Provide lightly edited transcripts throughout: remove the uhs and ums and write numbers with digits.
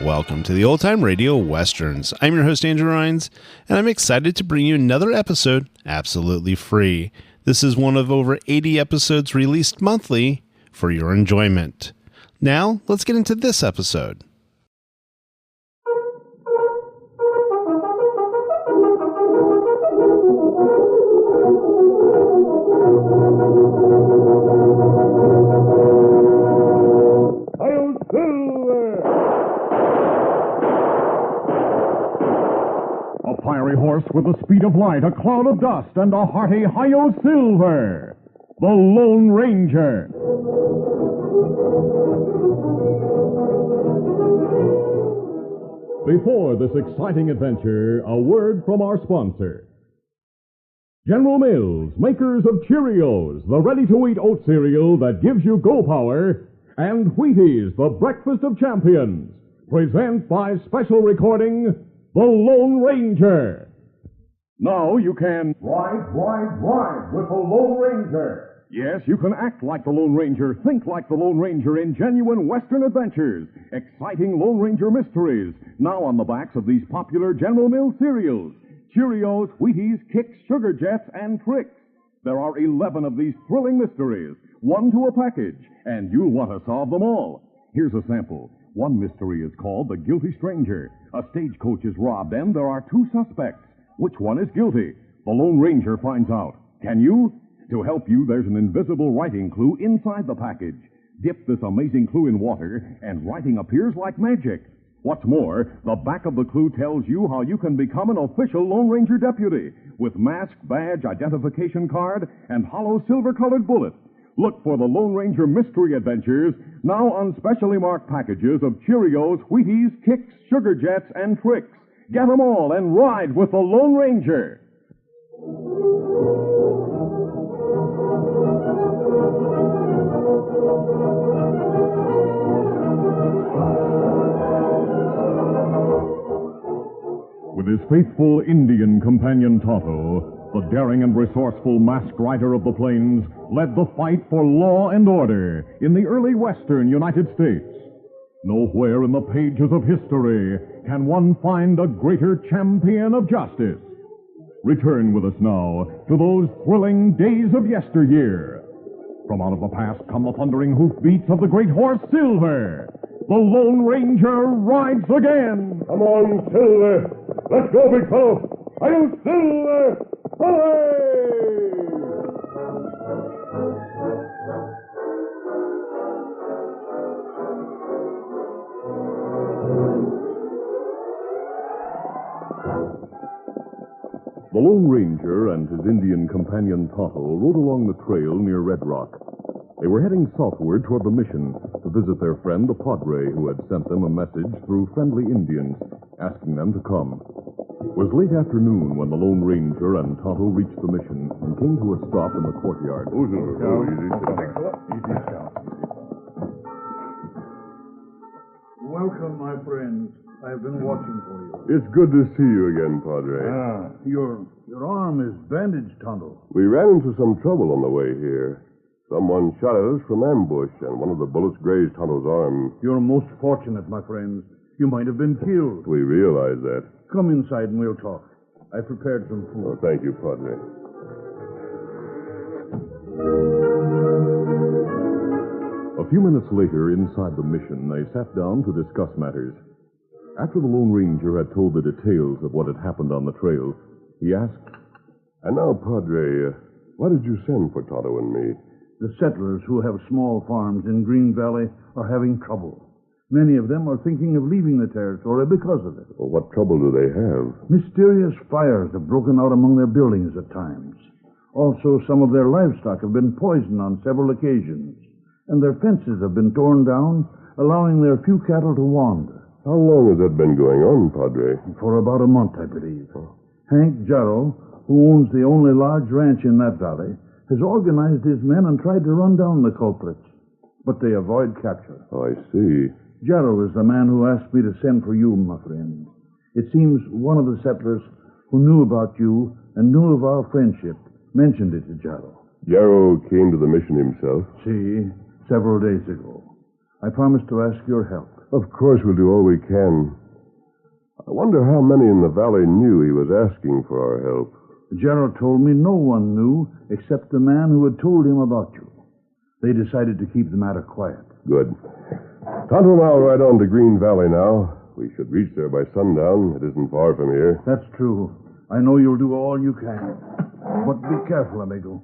Welcome to the Old Time Radio Westerns. I'm your host, Andrew Rhynes, and I'm excited to bring you another episode absolutely free. This is one of over 80 episodes released monthly for your enjoyment. Now, let's get into this episode. Fiery horse with the speed of light, a cloud of dust, and a hearty Hi-Yo Silver, the Lone Ranger. Before this exciting adventure, a word from our sponsor. General Mills, makers of Cheerios, the ready-to-eat oat cereal that gives you go power, and Wheaties, the breakfast of champions, present by special recording The Lone Ranger. Now you can ride with the Lone Ranger. Yes, you can act like the Lone Ranger, think like the Lone Ranger in genuine Western adventures, exciting Lone Ranger mysteries, now on the backs of these popular General Mills cereals, Cheerios, Wheaties, Kix, Sugar Jets, and Trix. There are 11 of these thrilling mysteries, one to a package, and you'll want to solve them all. Here's a sample. One mystery is called The Guilty Stranger. A stagecoach is robbed, and there are two suspects. Which one is guilty? The Lone Ranger finds out. Can you? To help you, there's an invisible writing clue inside the package. Dip this amazing clue in water, and writing appears like magic. What's more, the back of the clue tells you how you can become an official Lone Ranger deputy with mask, badge, identification card, and hollow silver-colored bullet. Look for the Lone Ranger Mystery Adventures now on specially marked packages of Cheerios, Wheaties, Kix, Sugar Jets, and Trix. Get them all and ride with the Lone Ranger. With his faithful Indian companion Tonto, the daring and resourceful masked rider of the plains led the fight for law and order in the early western United States. Nowhere in the pages of history can one find a greater champion of justice. Return with us now to those thrilling days of yesteryear. From out of the past come the thundering hoofbeats of the great horse Silver. The Lone Ranger rides again. Come on, Silver. Let's go, big fellow. Hi-yo, Silver! Hooray! The Lone Ranger and his Indian companion Tonto rode along the trail near Red Rock. They were heading southward toward the mission to visit their friend, the Padre, who had sent them a message through friendly Indians, asking them to come. It was late afternoon when the Lone Ranger and Tonto reached the mission and came to a stop in the courtyard. Welcome, my friends. I've been watching for you. It's good to see you again, Padre. Your arm is bandaged, Tonto. We ran into some trouble on the way here. Someone shot at us from ambush, and one of the bullets grazed Tonto's arm. You're most fortunate, my friends. You might have been killed. We realize that. Come inside and we'll talk. I prepared some food. Oh, thank you, Padre. A few minutes later, inside the mission, they sat down to discuss matters. After the Lone Ranger had told the details of what had happened on the trail, he asked, And now, Padre, why did you send for Tonto and me? The settlers who have small farms in Green Valley are having trouble. Many of them are thinking of leaving the territory because of it. Well, what trouble do they have? Mysterious fires have broken out among their buildings at times. Also, some of their livestock have been poisoned on several occasions, and their fences have been torn down, allowing their few cattle to wander. How long has that been going on, Padre? For about a month, I believe. Hank Jarrow, who owns the only large ranch in that valley, has organized his men and tried to run down the culprits, but they avoid capture. Oh, I see. Jarrow is the man who asked me to send for you, my friend. It seems one of the settlers who knew about you and knew of our friendship mentioned it to Jarrow. Jarrow came to the mission himself. See, several days ago. I promised to ask your help. Of course, we'll do all we can. I wonder how many in the valley knew he was asking for our help. Jarrow told me no one knew except the man who had told him about you. They decided to keep the matter quiet. Good. Tonto and I'll ride on to Green Valley now. We should reach there by sundown. It isn't far from here. That's true. I know you'll do all you can. But be careful, amigo.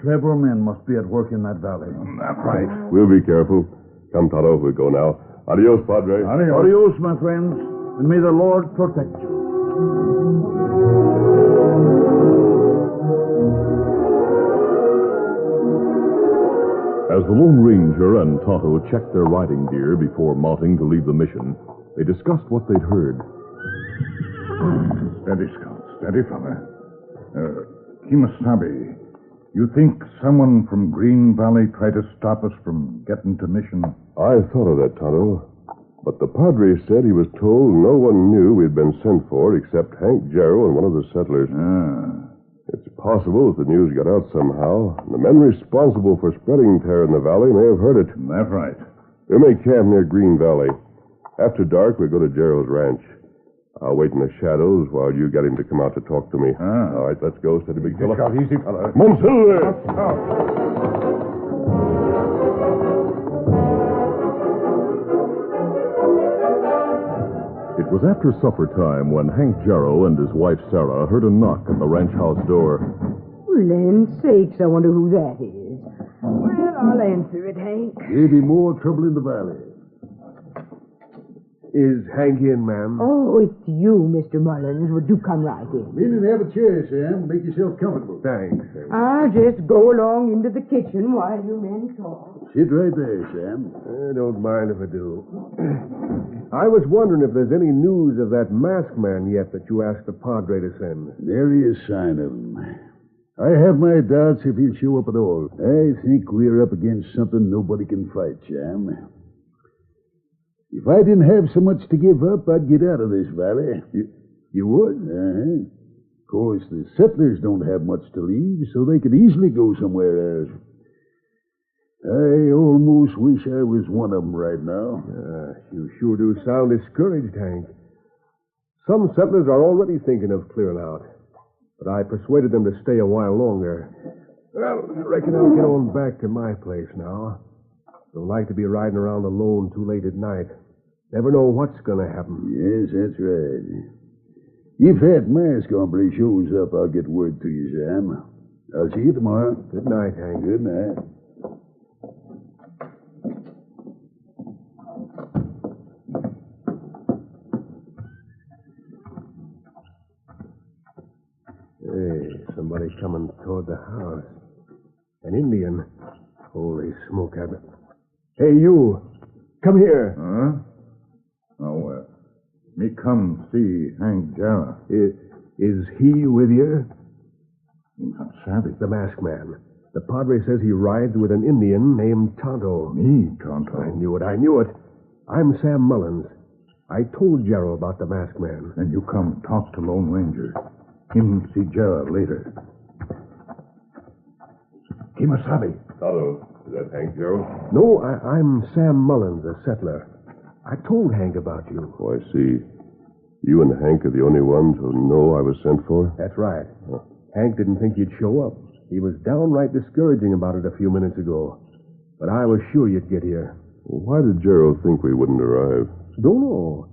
Clever men must be at work in that valley. That's right. We'll be careful. Come, Tonto, we'll go now. Adios, Padre. Adios, my friends, and may the Lord protect you. As the Lone Ranger and Tonto checked their riding gear before mounting to leave the mission, they discussed what they'd heard. Steady, Scout. Steady, fella. Kimasabi, you think someone from Green Valley tried to stop us from getting to mission? I thought of that, Tonto. But the Padre said he was told no one knew we'd been sent for except Hank Jarrow and one of the settlers. It's possible that the news got out somehow, and the men responsible for spreading terror in the valley may have heard it. That's right. We'll make camp near Green Valley. After dark, we'll go to Jarrow's ranch. I'll wait in the shadows while you get him to come out to talk to me. All right, let's go. Steady, big fella. Scout, easy, fella. Monsieur! It was after supper time when Hank Jarrow and his wife Sarah heard a knock at the ranch house door. Land sakes, I wonder who that is. Well, I'll answer it, Hank. Maybe more trouble in the valley. Is Hank in, ma'am? Oh, it's you, Mr. Mullins. Would you come right in? In and have a chair, Sam. Make yourself comfortable. Thanks. I'll just go along into the kitchen while you men talk. Sit right there, Sam. I don't mind if I do. I was wondering if there's any news of that masked man yet that you asked the Padre to send. Nary a sign of him. I have my doubts if he'll show up at all. I think we're up against something nobody can fight, Sam. If I didn't have so much to give up, I'd get out of this valley. You would? Uh-huh. Of course, the settlers don't have much to leave, so they could easily go somewhere else. I almost wish I was one of them right now. You sure do sound discouraged, Hank. Some settlers are already thinking of clearing out, but I persuaded them to stay a while longer. Well, I reckon I'll get on back to my place now. Don't like to be riding around alone too late at night. Never know what's going to happen. Yes, that's right. If that masked hombre shows up, I'll get word to you, Sam. I'll see you tomorrow. Good night, Hank. Good night. Hey, somebody coming toward the house. An Indian. Holy smoke, Abbott. Hey, you. Come here. Huh? Oh, me come see Hank Jarrow. Is he with you? Not savvy. The masked man. The Padre says he rides with an Indian named Tonto. Me, Tonto. I knew it. I'm Sam Mullins. I told Jarrow about the masked man. And you come talk to Lone Ranger. Him see Jarrow later. Kimasabi. Tonto, is that Hank Jarrow? No, I'm Sam Mullins, a settler. I told Hank about you. Oh, I see. You and Hank are the only ones who know I was sent for? That's right. Hank didn't think you'd show up. He was downright discouraging about it a few minutes ago. But I was sure you'd get here. Well, why did Jarrow think we wouldn't arrive? Don't know.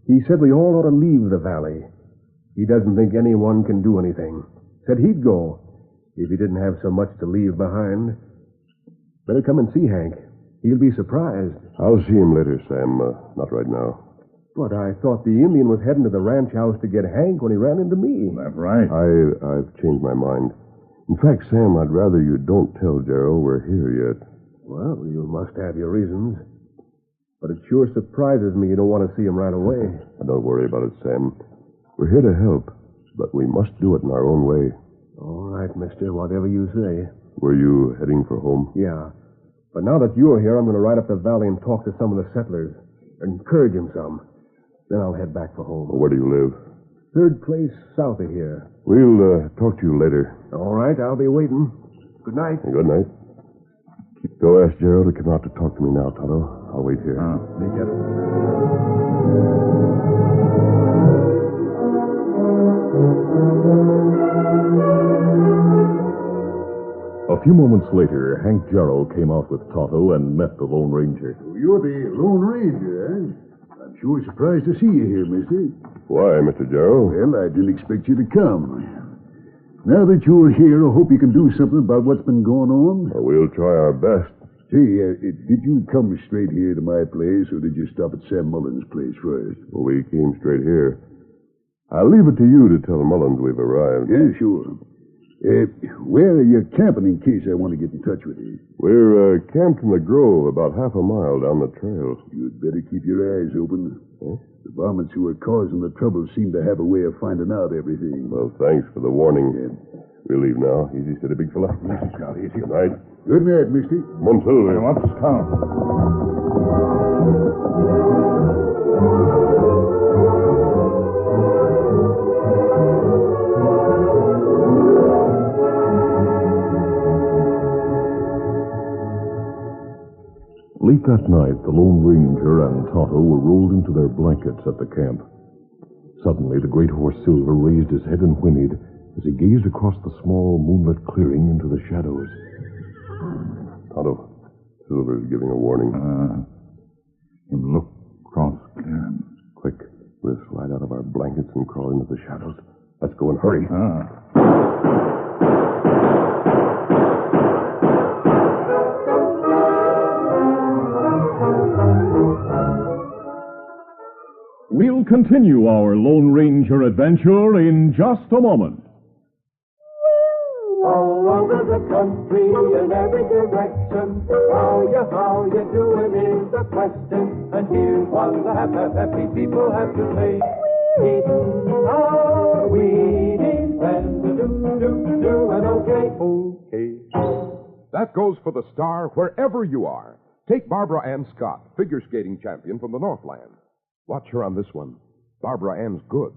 He said we all ought to leave the valley. He doesn't think anyone can do anything. Said he'd go if he didn't have so much to leave behind. Better come and see Hank. He'll be surprised. I'll see him later, Sam. Not right now. But I thought the Indian was heading to the ranch house to get Hank when he ran into me. That's right. I've changed my mind. In fact, Sam, I'd rather you don't tell Jarrow we're here yet. Well, you must have your reasons. But it sure surprises me you don't want to see him right away. Don't worry about it, Sam. We're here to help, but we must do it in our own way. All right, mister, whatever you say. Were you heading for home? Yeah. But now that you're here, I'm going to ride up the valley and talk to some of the settlers. encourage him some. Then I'll head back for home. Where do you live? Third place south of here. We'll talk to you later. All right, I'll be waiting. Good night. Good night. Go ask Gerald to come out to talk to me now, Tonto. I'll wait here. Me get it. A few moments later, Hank Jarrow came out with Tonto and met the Lone Ranger. You're the Lone Ranger, eh? I'm sure surprised to see you here, mister. Why, Mr. Jarrow? Well, I didn't expect you to come. Now that you're here, I hope you can do something about what's been going on. Well, we'll try our best. Say, did you come straight here to my place, or did you stop at Sam Mullins' place first? Well, we came straight here. I'll leave it to you to tell Mullins we've arrived. Yeah, sure. Where are you camping in case I want to get in touch with you? We're camped in the grove about half a mile down the trail. You'd better keep your eyes open. Huh? The varmints who are causing the trouble seem to have a way of finding out everything. Well, thanks for the warning. We'll leave now. Easy, steady, big fella. Easy, Scout, easy. Good night. Good night, mister. Come on, Silver. What's count? Late that night, the Lone Ranger and Tonto were rolled into their blankets at the camp. Suddenly, the great horse Silver raised his head and whinnied as he gazed across the small moonlit clearing into the shadows. Tonto, Silver's giving a warning. Him look cross clearing. Quick, we'll slide out of our blankets and crawl into the shadows. Let's go and hurry. We'll continue our Lone Ranger adventure in just a moment. All over the country, in every direction, how you doing is the question. And here's what the happy people have to say. Eating our Wheaties, and do, and okay. That goes for the star wherever you are. Take Barbara Ann Scott, figure skating champion from the Northland. Watch her on this one. Barbara Ann's good.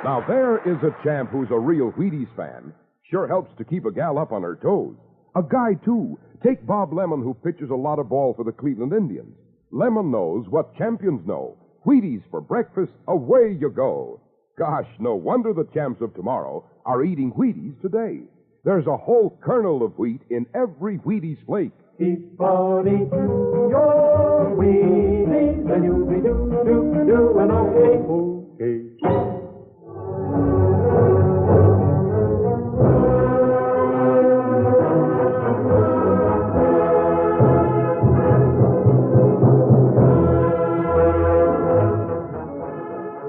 Now, there is a champ who's a real Wheaties fan. Sure helps to keep a gal up on her toes. A guy, too. Take Bob Lemon, who pitches a lot of ball for the Cleveland Indians. Lemon knows what champions know. Wheaties for breakfast, away you go. Gosh, no wonder the champs of tomorrow are eating Wheaties today. There's a whole kernel of wheat in every Wheaties flake. Keep on eating your Wheaties, and you'll be do, and okay.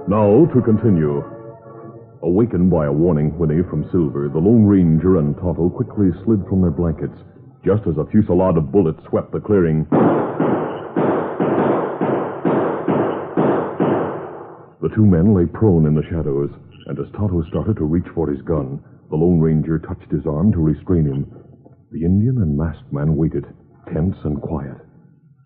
Now to continue. Awakened by a warning whinny from Silver, the Lone Ranger and Tonto quickly slid from their blankets, just as a fusillade of bullets swept the clearing. The two men lay prone in the shadows, and as Tonto started to reach for his gun, the Lone Ranger touched his arm to restrain him. The Indian and masked man waited, tense and quiet.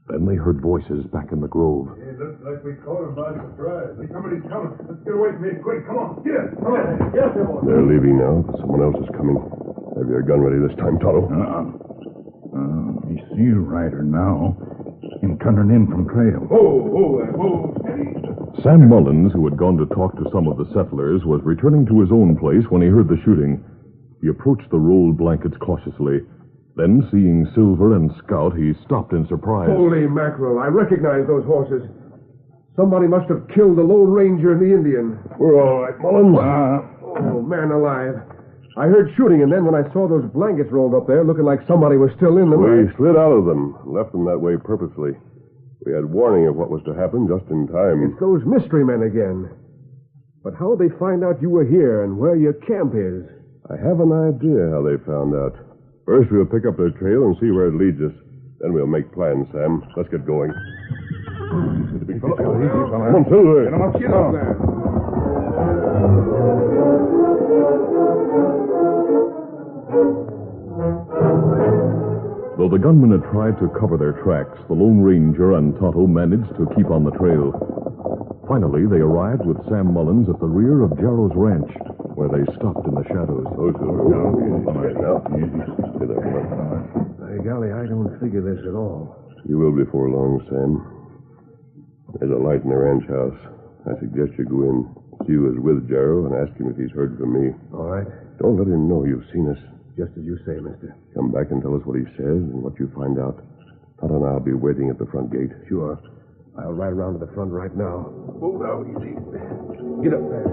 Then they heard voices back in the grove. It looks like we caught him by surprise. Somebody's coming. Let's get away from here quick. Come on. Get it. Come on. Yes, boy. They're leaving now, but someone else is coming. Have your gun ready this time, Tonto. We see a rider now. Him turning in from trail. Whoa, steady. Sam Mullins, who had gone to talk to some of the settlers, was returning to his own place when he heard the shooting. He approached the rolled blankets cautiously. Then, seeing Silver and Scout, he stopped in surprise. Holy mackerel, I recognize those horses. Somebody must have killed the Lone Ranger and the Indian. We're all right, Mullins. Oh, man alive. I heard shooting, and then when I saw those blankets rolled up there, looking like somebody was still in them... We slid out of them, left them that way purposely. We had warning of what was to happen just in time. It's those mystery men again. But how'd they find out you were here and where your camp is? I have an idea how they found out. First, we'll pick up their trail and see where it leads us. Then we'll make plans, Sam. Let's get going. Easy, fella. Come on, Silver. Get up there. The Though the gunmen had tried to cover their tracks, the Lone Ranger and Tonto managed to keep on the trail. Finally, they arrived with Sam Mullins at the rear of Jarrow's ranch, where they stopped in the shadows. By golly, I don't figure this at all. You will before long, Sam. There's a light in the ranch house. I suggest you go in, see who is with Jarrow, and ask him if he's heard from me. All right. Don't let him know you've seen us. Just as you say, mister. Come back and tell us what he says and what you find out. Todd and I'll be waiting at the front gate. Sure. I'll ride around to the front right now. Move out easy. Get up there.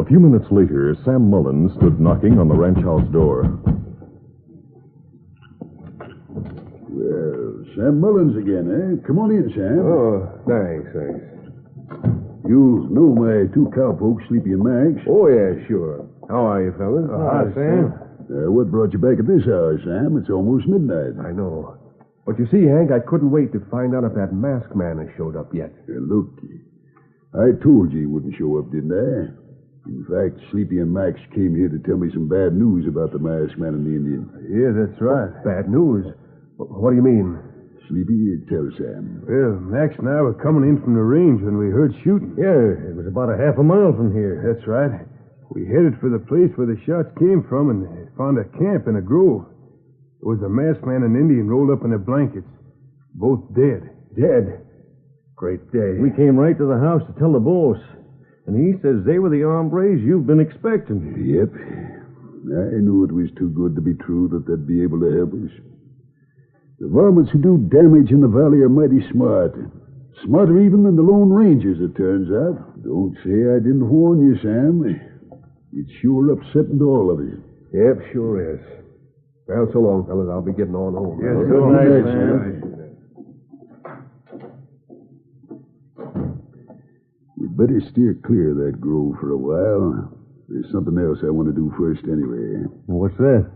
A few minutes later, Sam Mullins stood knocking on the ranch house door. Well, Sam Mullins again, eh? Come on in, Sam. Oh, thanks. You know my two cowpokes, Sleepy and Max. Oh, yeah, sure. How are you, fellas? Hi, Sam. What brought you back at this hour, Sam? It's almost midnight. I know. But you see, Hank, I couldn't wait to find out if that masked man has showed up yet. Look, I told you he wouldn't show up, didn't I? In fact, Sleepy and Max came here to tell me some bad news about the masked man and the Indian. Yeah, that's right. Bad news? What do you mean? Sleepy, tell Sam. Well, Max and I were coming in from the range when we heard shooting. Yeah, it was about a half a mile from here. That's right. We headed for the place where the shots came from and found a camp in a grove. There was a masked man and Indian rolled up in their blankets. Both dead. Dead? Great day. We came right to the house to tell the boss. And he says they were the hombres you've been expecting. Yep. I knew it was too good to be true that they'd be able to help us. The varmints who do damage in the valley are mighty smart. Smarter even than the Lone Rangers, it turns out. Don't say I didn't warn you, Sam. It's sure upsetting to all of us. Yep, sure is. Well, so long, fellas. I'll be getting on home. Yes, Good so night, nice, Sam. We'd better steer clear of that grove for a while. There's something else I want to do first anyway. What's that?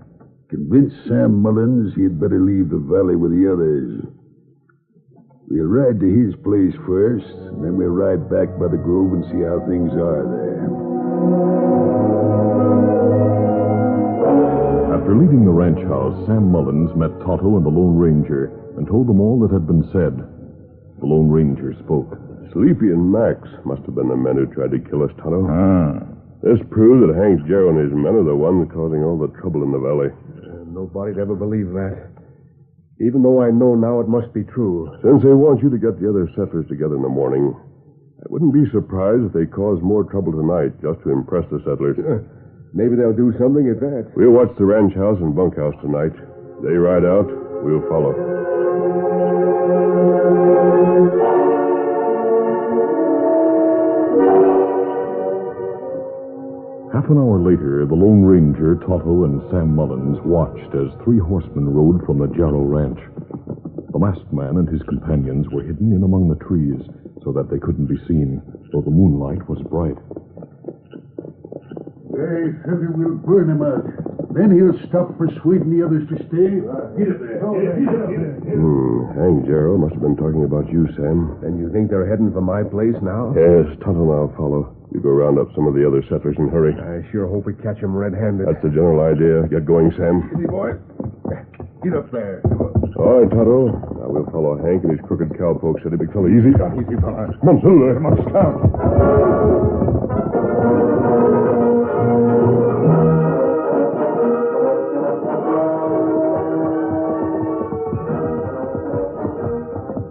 Convince Sam Mullins he'd better leave the valley with the others. We'll ride to his place first, and then we'll ride back by the grove and see how things are there. After leaving the ranch house, Sam Mullins met Tonto and the Lone Ranger and told them all that had been said. The Lone Ranger spoke. Sleepy and Max must have been the men who tried to kill us, Tonto. This proves that Hank Jarrow and his men are the ones causing all the trouble in the valley. Nobody'd ever believe that. Even though I know now it must be true. Since they want you to get the other settlers together in the morning, I wouldn't be surprised if they cause more trouble tonight just to impress the settlers. Maybe they'll do something at that. We'll watch the ranch house and bunkhouse tonight. They ride out, we'll follow. Half an hour later, the Lone Ranger, Tonto, and Sam Mullins watched as three horsemen rode from the Jarrow ranch. The masked man and his companions were hidden in among the trees so that they couldn't be seen, though the moonlight was bright. I figure we'll burn him out. Then he'll stop persuading the others to stay. Get it there. Hank Jarrow must have been talking about you, Sam. And you think they're heading for my place now? Yes, Tonto and I'll follow. We go round up some of the other settlers and hurry. I sure hope we catch them red-handed. That's the general idea. Get going, Sam. Easy, boy. Get up there. All right, Tonto. Now we'll follow Hank and his crooked cowpoke. Steady, big fella. Easy. Easy, fella. Come on, Silver. Come on, stop.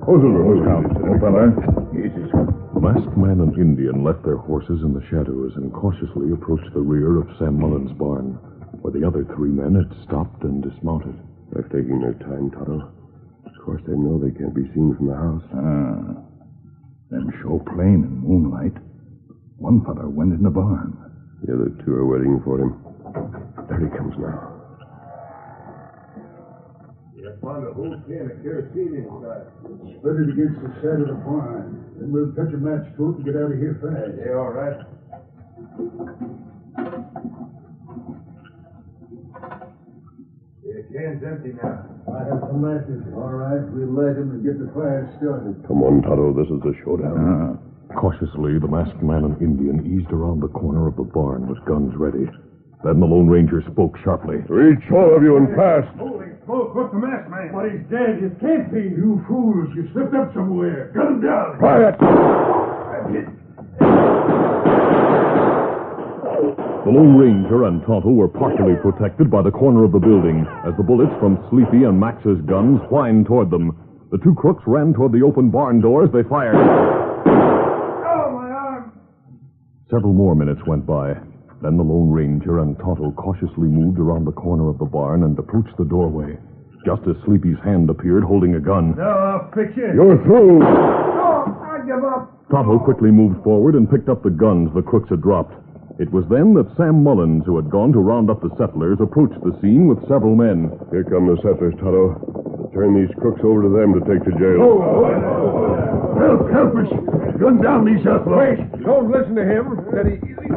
Oh, Silver, who's count? Oh, fella. Easy, son. The masked man and Indian left their horses in the shadows and cautiously approached the rear of Sam Mullins' barn, where the other three men had stopped and dismounted. They're taking their time, Tonto. Of course, they know they can't be seen from the house. Them show plain in moonlight. One fella went in the barn. The other two are waiting for him. There he comes now. I found a whole can of kerosene inside. Spread it against the side of the barn. Then we'll touch a match to it and get out of here fast. Yeah, all right. The can's empty now. I have some matches. All right, we'll light them and get the fire started. Come on, Tonto. This is the showdown. Cautiously, the masked man and Indian eased around the corner of the barn with guns ready. Then the Lone Ranger spoke sharply. Reach, all of you, and fast. Holy smoke, what's the masked man? But he's dead. It can't be. You fools. You slipped up somewhere. Gun him down. Quiet. The Lone Ranger and Tonto were partially protected by the corner of the building as the bullets from Sleepy and Max's guns whined toward them. The two crooks ran toward the open barn doors. They fired. Oh, my arm! Several more minutes went by. Then the Lone Ranger and Tonto cautiously moved around the corner of the barn and approached the doorway. Just as Sleepy's hand appeared holding a gun. No, I'll fix you. You're through. No, I give up. Tonto quickly moved forward and picked up the guns the crooks had dropped. It was then that Sam Mullins, who had gone to round up the settlers, approached the scene with several men. Here come the settlers, Tonto. Turn these crooks over to them to take to jail. Help us. Gun down these outlaws. Wait, don't listen to him. Steady, easy.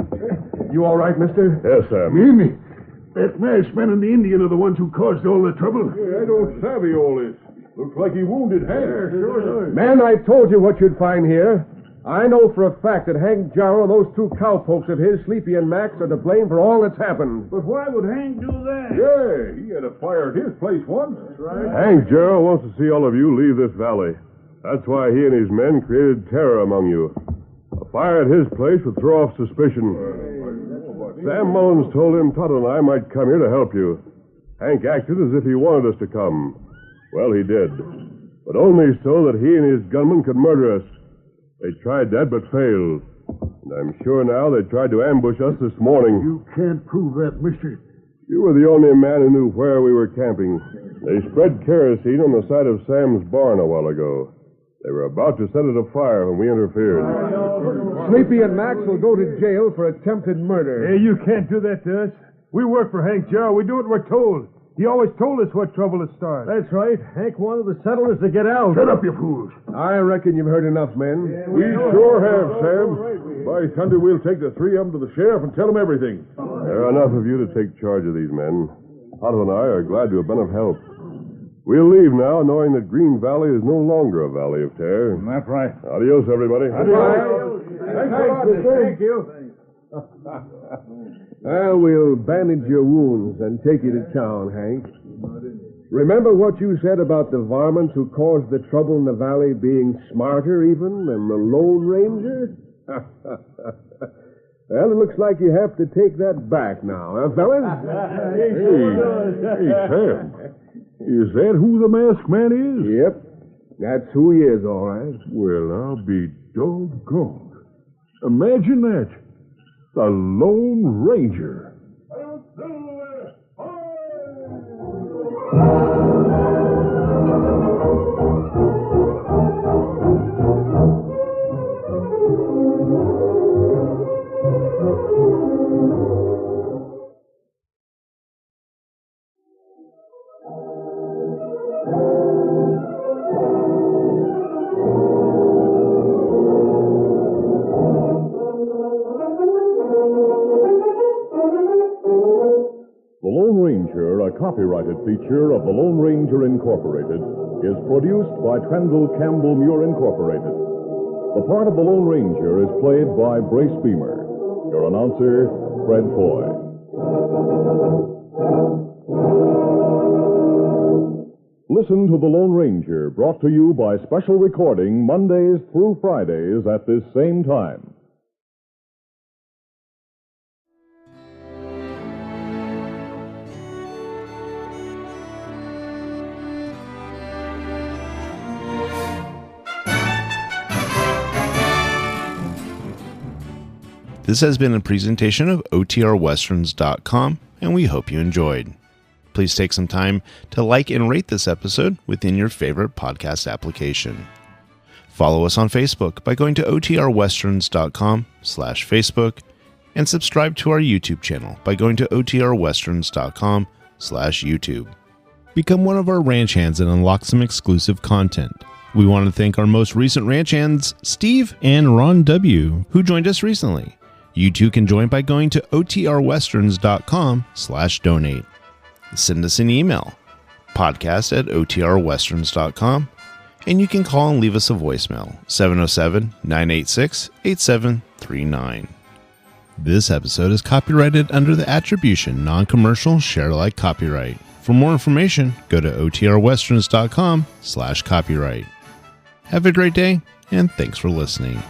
You all right, mister? Yes, Sam. Me? That masked man and the Indian are the ones who caused all the trouble. I don't savvy all this. Looks like he wounded Hank. Sure. Man, I told you what you'd find here. I know for a fact that Hank Jarrow and those two cowpokes of his, Sleepy and Max, are to blame for all that's happened. But why would Hank do that? Yeah, he had a fire at his place once. That's right. Hank Jarrow wants to see all of you leave this valley. That's why he and his men created terror among you. A fire at his place would throw off suspicion. Sam Mullins told him Tonto and I might come here to help you. Hank acted as if he wanted us to come. Well, he did. But only so that he and his gunmen could murder us. They tried that, but failed. And I'm sure now they tried to ambush us this morning. You can't prove that, mister. You were the only man who knew where we were camping. They spread kerosene on the side of Sam's barn a while ago. They were about to set it afire when we interfered. Sleepy and Max will go to jail for attempted murder. Hey, you can't do that to us. We work for Hank Jarrow. We do what we're told. He always told us what trouble to start. That's right. Hank wanted the settlers to get out. Shut up, you fools. I reckon you've heard enough, men. We sure have, Sam. By thunder, we'll take the three of them to the sheriff and tell him everything. There are enough of you to take charge of these men. Tonto and I are glad to have been of help. We'll leave now, knowing that Green Valley is no longer a valley of terror. That's right. Adios, everybody. Thank you. Well, we'll bandage your wounds and take you to town, Hank. Remember what you said about the varmints who caused the trouble in the valley being smarter even than the Lone Ranger? Well, it looks like you have to take that back now, huh, fellas? Hey, Sam. Is that who the masked man is? Yep. That's who he is, all right. Well, I'll be doggone. Imagine that. The Lone Ranger. The Lone Ranger, a copyrighted feature of the Lone Ranger Incorporated, is produced by Trendle Campbell Muir Incorporated. The part of the Lone Ranger is played by Brace Beamer. Your announcer, Fred Foy. Listen to The Lone Ranger, brought to you by special recording Mondays through Fridays at this same time. This has been a presentation of OTRWesterns.com, and we hope you enjoyed. Please take some time to like and rate this episode within your favorite podcast application. Follow us on Facebook by going to OTRWesterns.com/Facebook, and subscribe to our YouTube channel by going to OTRWesterns.com/YouTube. Become one of our ranch hands and unlock some exclusive content. We want to thank our most recent ranch hands, Steve and Ron W., who joined us recently. You too can join by going to OTRWesterns.com/donate. Send us an email, podcast@OTRWesterns.com, and you can call and leave us a voicemail, 707-986-8739. This episode is copyrighted under the attribution, non-commercial, share-alike copyright. For more information, go to otrwesterns.com/copyright. Have a great day, and thanks for listening.